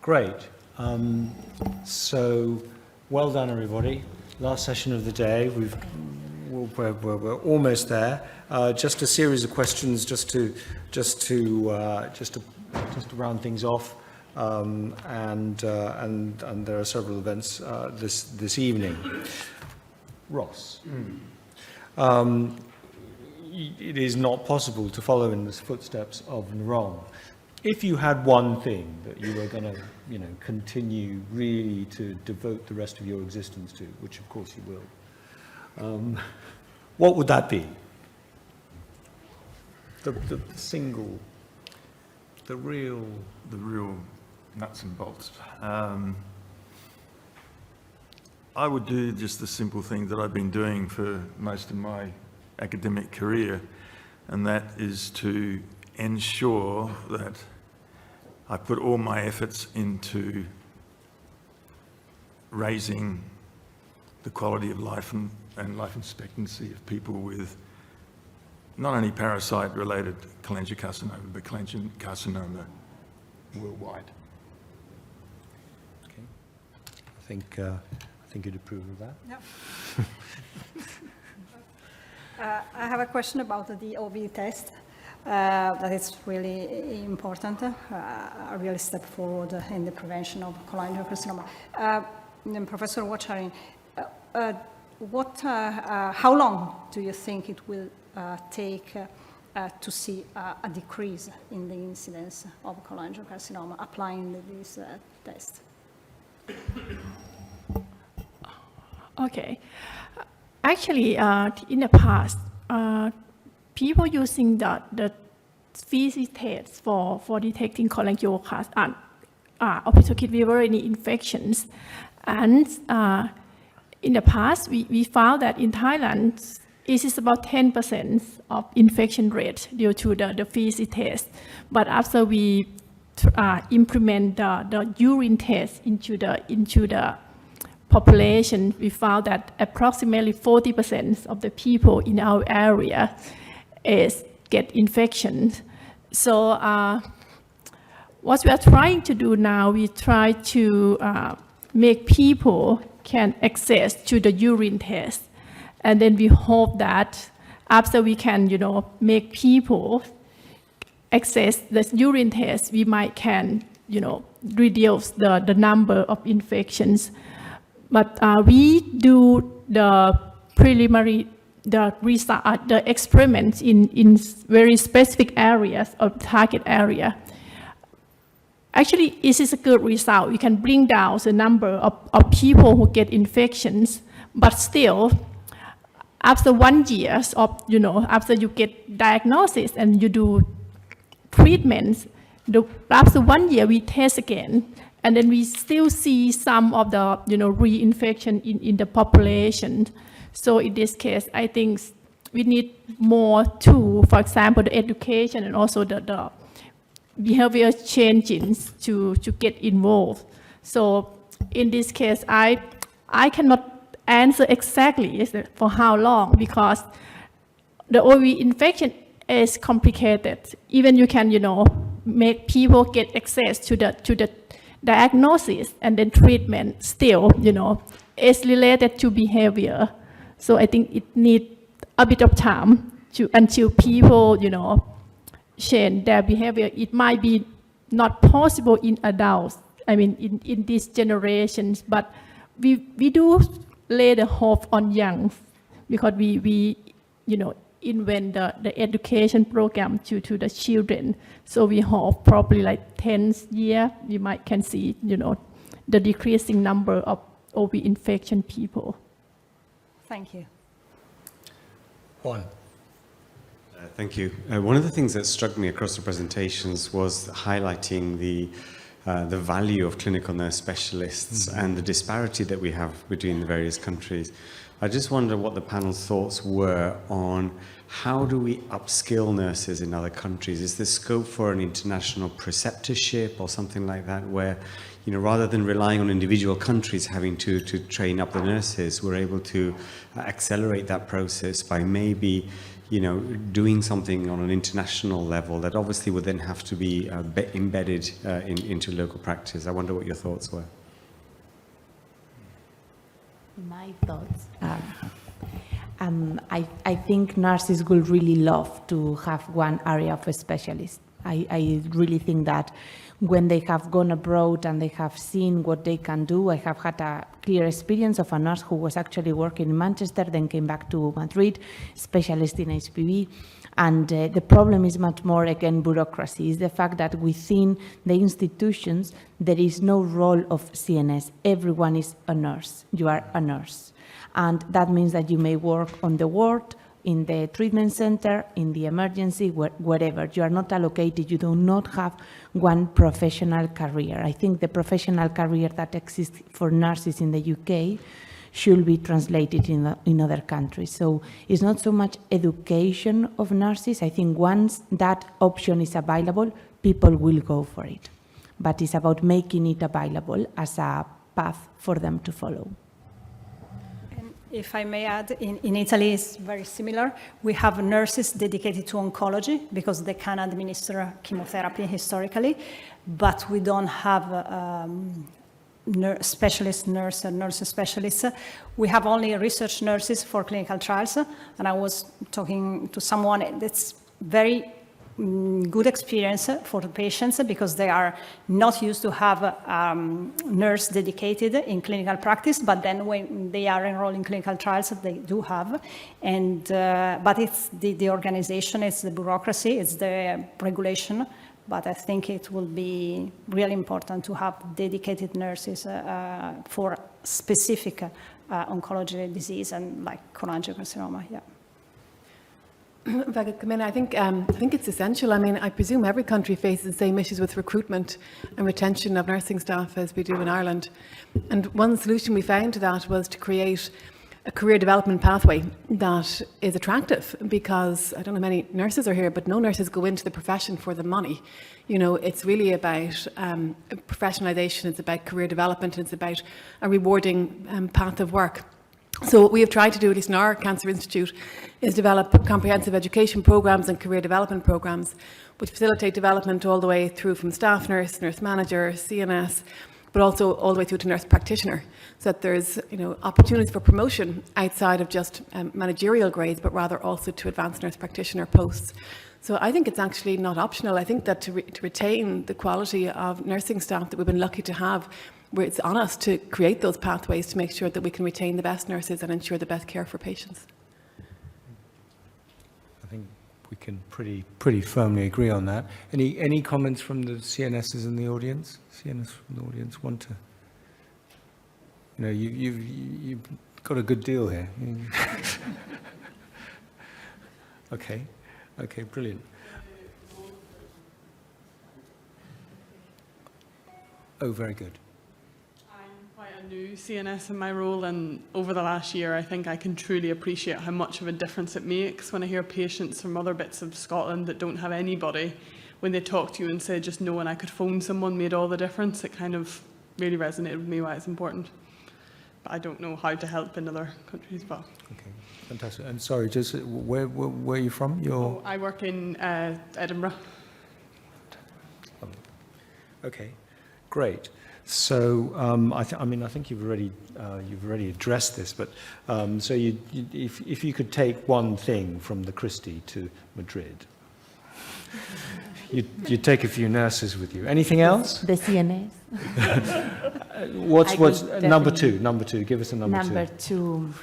Great. So, well done, everybody. Last session of the day. We're almost there. Just a series of questions, just to round things off. And there are several events this evening. Ross. It is not possible to follow in the footsteps of Narong. If you had one thing that you were going to, continue really to devote the rest of your existence to, which of course you will, what would that be? The real nuts and bolts. I would do just the simple thing that I've been doing for most of my academic career, and that is to ensure that I put all my efforts into raising the quality of life and life expectancy of people with not only parasite-related cholangiocarcinoma, but cholangiocarcinoma worldwide. Okay. I think you'd approve of that. Yep. I have a question about the OV test. That is really important, a real step forward in the prevention of cholangiocarcinoma. Professor Wacharin, how long do you think it will take to see a decrease in the incidence of cholangiocarcinoma applying this test? Okay. Actually, in the past, people using the feces test for detecting cholangiocarcinoma, opportunistic viral infections, and in the past, we found that in Thailand, it is about 10% of infection rate due to the feces test. But after we implement the urine test into the population, we found that approximately 40% of the people in our area get infections. So what we are trying to do now, we try to make people can access to the urine test. And then we hope that after we can, make people access the urine test, we might can, reduce the number of infections. But we do the preliminary, the experiments in very specific areas of target area. Actually, this is a good result. We can bring down the number of people who get infections, but still, after 1 year of, after you get diagnosis and you do treatments, after 1 year we test again, and then we still see some of the, reinfection in the population. So in this case, I think we need more tools, for example, the education and also the behavior changes to get involved. So in this case, I cannot answer exactly for how long, because the OV infection is complicated. Even you can, make people get access to the diagnosis and then treatment still, is related to behavior. So I think it needs a bit of time until people, change their behavior. It might be not possible in adults, in these generations, but we do lay the hope on young, because we invent the education program to the children. So we hope probably like 10th year, we can see, the decreasing number of OV infection people. Thank you. Juan. Thank you. One of the things that struck me across the presentations was highlighting the value of clinical nurse specialists and the disparity that we have between the various countries. I just wonder what the panel's thoughts were on how do we upskill nurses in other countries? Is there scope for an international preceptorship or something like that, where, rather than relying on individual countries having to train up the nurses, we're able to accelerate that process by maybe doing something on an international level that obviously would then have to be embedded into local practice. I wonder what your thoughts were. My thoughts. I think nurses would really love to have one area of a specialist. I really think that when they have gone abroad and they have seen what they can do, I have had a clear experience of a nurse who was actually working in Manchester, then came back to Madrid, specialist in HPV. And the problem is much more, again, bureaucracy, is the fact that within the institutions, there is no role of CNS. Everyone is a nurse. You are a nurse. And that means that you may work on the ward, in the treatment center, in the emergency, wherever. You are not allocated. You do not have one professional career. I think the professional career that exists for nurses in the UK should be translated in other countries. So it's not so much education of nurses. I think once that option is available, people will go for it. But it's about making it available as a path for them to follow. If I may add, in Italy it's very similar. We have nurses dedicated to oncology because they can administer chemotherapy historically, but we don't have nurse specialists. We have only research nurses for clinical trials, and I was talking to someone that's very good experience for the patients because they are not used to have a nurse dedicated in clinical practice, but then when they are enrolled in clinical trials, they do have. And but it's the organization, it's the bureaucracy, it's the regulation. But I think it will be really important to have dedicated nurses for specific oncology disease and like cholangiocarcinoma. Yeah. If I could come in, I think it's essential. I mean, I presume every country faces the same issues with recruitment and retention of nursing staff as we do in Ireland. And one solution we found to that was to create a career development pathway that is attractive, because I don't know how many nurses are here, but no nurses go into the profession for the money. You know, it's really about professionalisation, it's about career development, and it's about a rewarding path of work. So what we have tried to do, at least in our Cancer Institute, is develop comprehensive education programs and career development programs which facilitate development all the way through from staff nurse, nurse manager, CNS, but also all the way through to nurse practitioner, so that there's opportunities for promotion outside of just managerial grades, but rather also to advanced nurse practitioner posts. So I think it's actually not optional. I think that to retain the quality of nursing staff that we've been lucky to have, where it's on us to create those pathways to make sure that we can retain the best nurses and ensure the best care for patients. I think we can pretty firmly agree on that. Any comments from the CNSs in the audience? CNS from the audience want to? You've got a good deal here. Okay, brilliant. Oh, very good. Quite a new CNS in my role, and over the last year I think I can truly appreciate how much of a difference it makes when I hear patients from other bits of Scotland that don't have anybody, when they talk to you and say just knowing I could phone someone made all the difference. It kind of really resonated with me why it's important. But I don't know how to help in other countries. But okay, fantastic. And sorry, just where are you from? I work in Edinburgh. Okay, great. So I think you've already addressed this, but so if you could take one thing from the Christie to Madrid, you'd take a few nurses with you. Anything else? The CNS. What's number two? Number two. Give us a number two. Number two.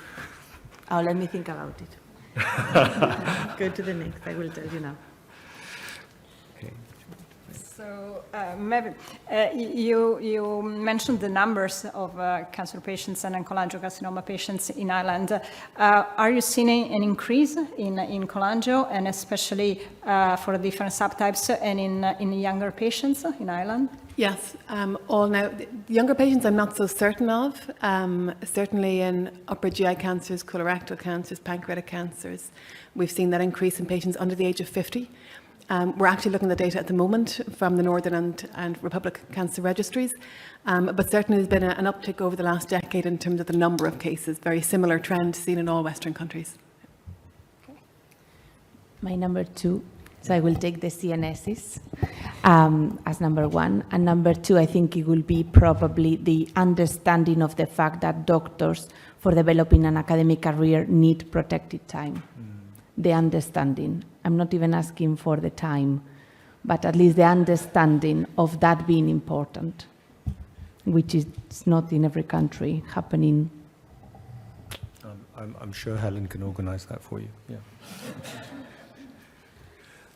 Oh, let me think about it. Go to the next. I will tell you now. So, maybe you mentioned the numbers of cancer patients and cholangiocarcinoma patients in Ireland. Are you seeing an increase in cholangio, and especially for the different subtypes, and in younger patients in Ireland? Yes, all now. The younger patients I'm not so certain of. Certainly in upper GI cancers, colorectal cancers, pancreatic cancers, we've seen that increase in patients under the age of 50. We're actually looking at the data at the moment from the Northern and Republic cancer registries, but certainly there's been an uptick over the last decade in terms of the number of cases, very similar trend seen in all Western countries. My number 2, so I will take the CNSs as number 1. And number 2, I think it will be probably the understanding of the fact that doctors, for developing an academic career, need protected time. The understanding. I'm not even asking for the time, but at least the understanding of that being important, which is not in every country happening. I'm sure Helen can organise that for you. Yeah.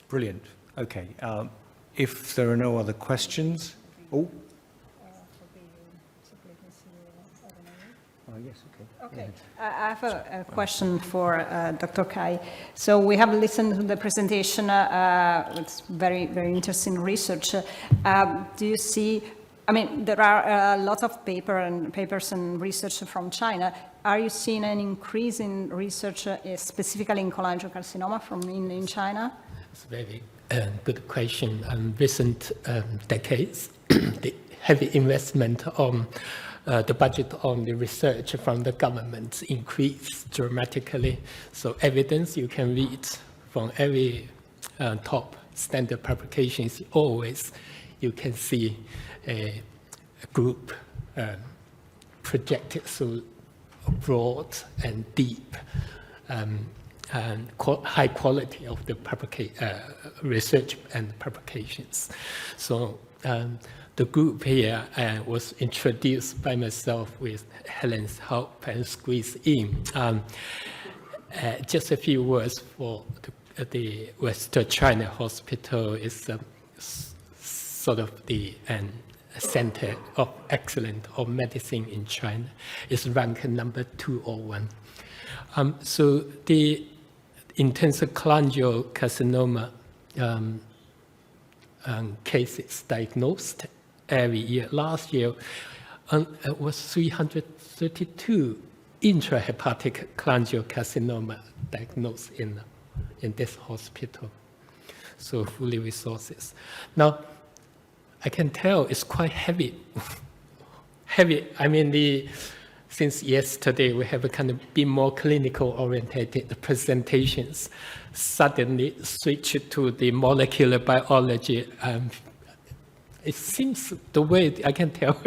Brilliant. Okay. If there are no other questions, oh. Yes. Okay. Okay. I have a question for Dr. Kai. So we have listened to the presentation. It's very, very interesting research. Do you see? I mean, there are a lot of papers and research from China. Are you seeing an increase in research, specifically in cholangiocarcinoma, in China? It's a very good question. Recent decades, the heavy investment on the budget on the research from the government increased dramatically. So evidence you can read from every top standard publications, always you can see a group projected so broad and deep and high quality of the research and publications. So the group here was introduced by myself with Helen's help and squeezed in. Just a few words for the West China Hospital is sort of the center of excellence of medicine in China. It's ranked number 201. So in terms of cholangiocarcinoma cases diagnosed every year, last year it was 332 intrahepatic cholangiocarcinoma diagnosed in this hospital. So fully resources. Now, I can tell it's quite heavy. Heavy, I mean, since yesterday we have a kind of bit more clinical oriented presentations, suddenly switch to the molecular biology. It seems the way I can tell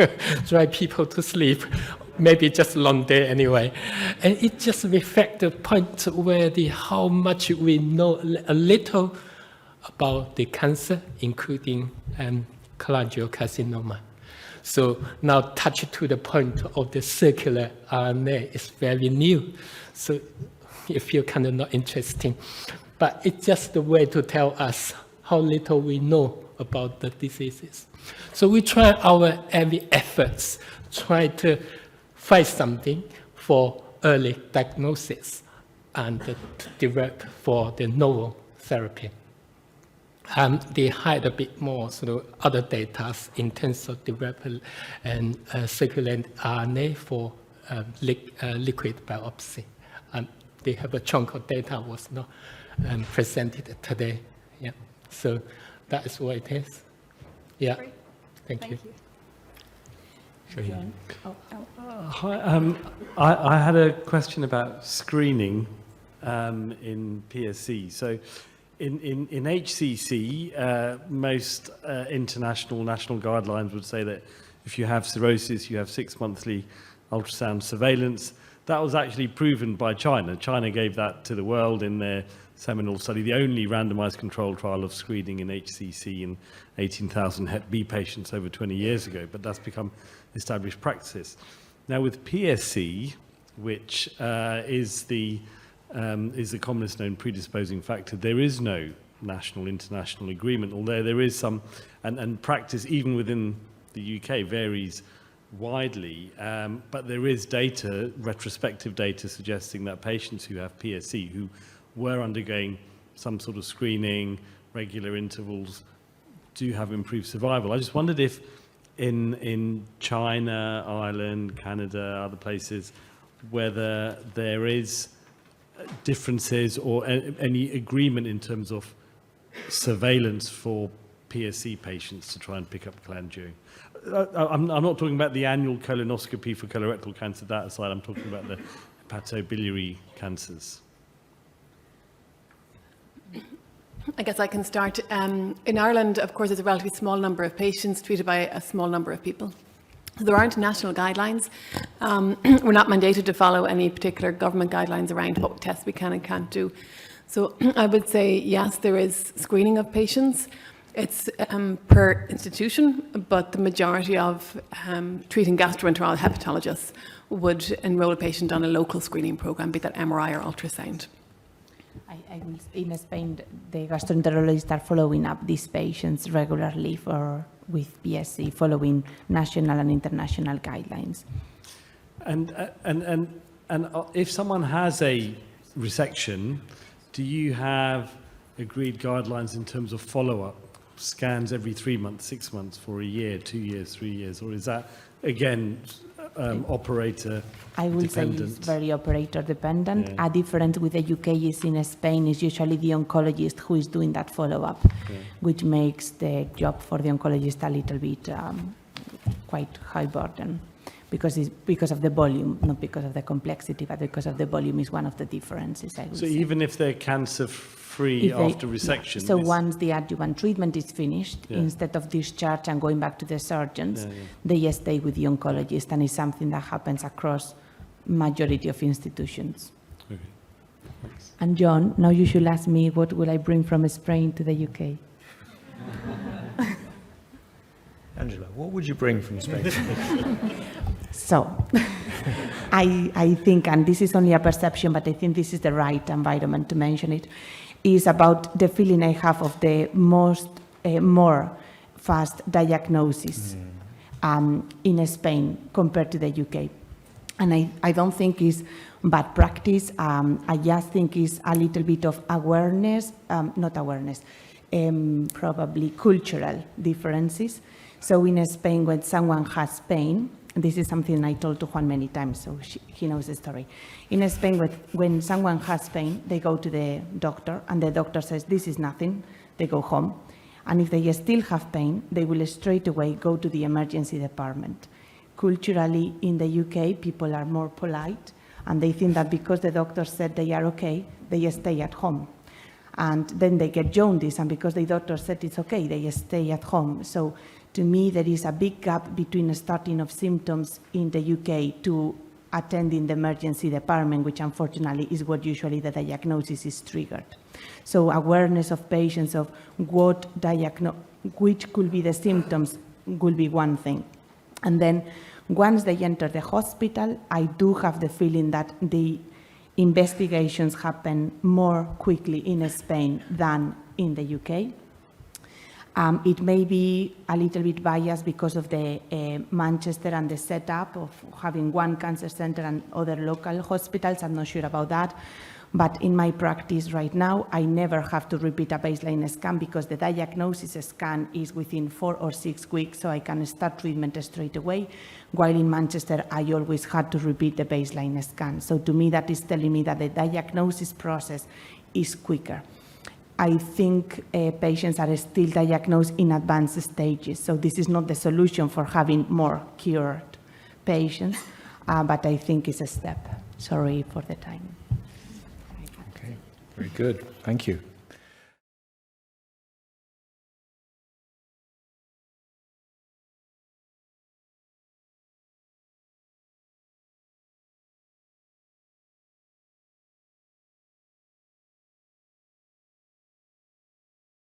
drive people to sleep, maybe just a long day anyway. And it just reflects the point where how much we know a little about the cancer, including cholangiocarcinoma. So now touch to the point of the circular RNA is very new. So you feel kind of not interesting. But it's just a way to tell us how little we know about the diseases. So we try our every efforts, try to find something for early diagnosis and to develop for the novel therapy. They hide a bit more sort of other data in terms of development and circulating RNA for liquid biopsy. They have a chunk of data was not presented today. Yeah, so that is what it is. Yeah, Great. thank you. John? Hi, I had a question about screening in PSC. So in HCC, most international national guidelines would say that if you have cirrhosis, you have 6-monthly ultrasound surveillance. That was actually proven by China. China gave that to the world in their seminal study, the only randomized controlled trial of screening in HCC in 18,000 Hep B patients over 20 years ago, but that's become established practice. Now with PSC, which is the commonest known predisposing factor, there is no national, international agreement, although there is some, and practice even within the UK varies widely, but there is data, retrospective data, suggesting that patients who have PSC, who were undergoing some sort of screening, regular intervals, do have improved survival. I just wondered if in China, Ireland, Canada, other places, whether there is differences or any agreement in terms of surveillance for PSC patients to try and pick up cholangio. I'm not talking about the annual colonoscopy for colorectal cancer, that aside, I'm talking about the hepatobiliary cancers. I guess I can start. In Ireland, of course, there's a relatively small number of patients treated by a small number of people. So there aren't national guidelines. We're not mandated to follow any particular government guidelines around what tests we can and can't do. So I would say, yes, there is screening of patients. It's per institution, but the majority of treating gastroenterologists, hepatologists would enroll a patient on a local screening program, be that MRI or ultrasound. In Spain, the gastroenterologists are following up these patients regularly with PSC, following national and international guidelines. And if someone has a resection, do you have agreed guidelines in terms of follow-up? Scans every 3 months, 6 months, for a year, 2 years, 3 years? Or is that, again, operator I will dependent? say it's very operator dependent. Yeah. A difference with the UK is in Spain is usually the oncologist who is doing that follow-up, which makes the job for the oncologist a little bit quite high burden. Because of the volume, not because of the complexity, but because of the volume is one of the differences, I would So say. even if they're cancer-free after resection? So it's- once the adjuvant treatment is finished, Yeah. instead of discharge and going back to the surgeons, Yeah, yeah. they stay with the oncologist, and it's something that happens across majority of institutions. Okay. Thanks. And John, now you should ask me what will I bring from Spain to the UK? Angela, what would you bring from Spain? So, I think, and this is only a perception, but I think this is the right environment to mention it, is about the feeling I have of the more fast diagnosis in Spain compared to the UK. And I don't think it's bad practice. I just think it's a little bit of awareness, not awareness, probably cultural differences. So in Spain, when someone has pain, this is something I told to Juan many times, so he knows the story. In Spain, when someone has pain, they go to the doctor, and the doctor says, this is nothing, they go home. And if they still have pain, they will straight away go to the emergency department. Culturally, in the UK, people are more polite, and they think that because the doctor said they are okay, they stay at home. And then they get jaundice, and because the doctor said it's okay, they stay at home. So to me, there is a big gap between the starting of symptoms in the UK to attending the emergency department, which unfortunately is what usually the diagnosis is triggered. So awareness of patients of which could be the symptoms will be one thing. And then once they enter the hospital, I do have the feeling that the investigations happen more quickly in Spain than in the UK. It may be a little bit biased because of the Manchester and the setup of having one cancer center and other local hospitals. I'm not sure about that. But in my practice right now, I never have to repeat a baseline scan because the diagnosis scan is within 4 or 6 weeks, so I can start treatment straight away. While in Manchester, I always had to repeat the baseline scan. So to me, that is telling me that the diagnosis process is quicker. I think patients are still diagnosed in advanced stages, so this is not the solution for having more cured patients, but I think it's a step. Sorry for the time. Okay, very good. Thank you.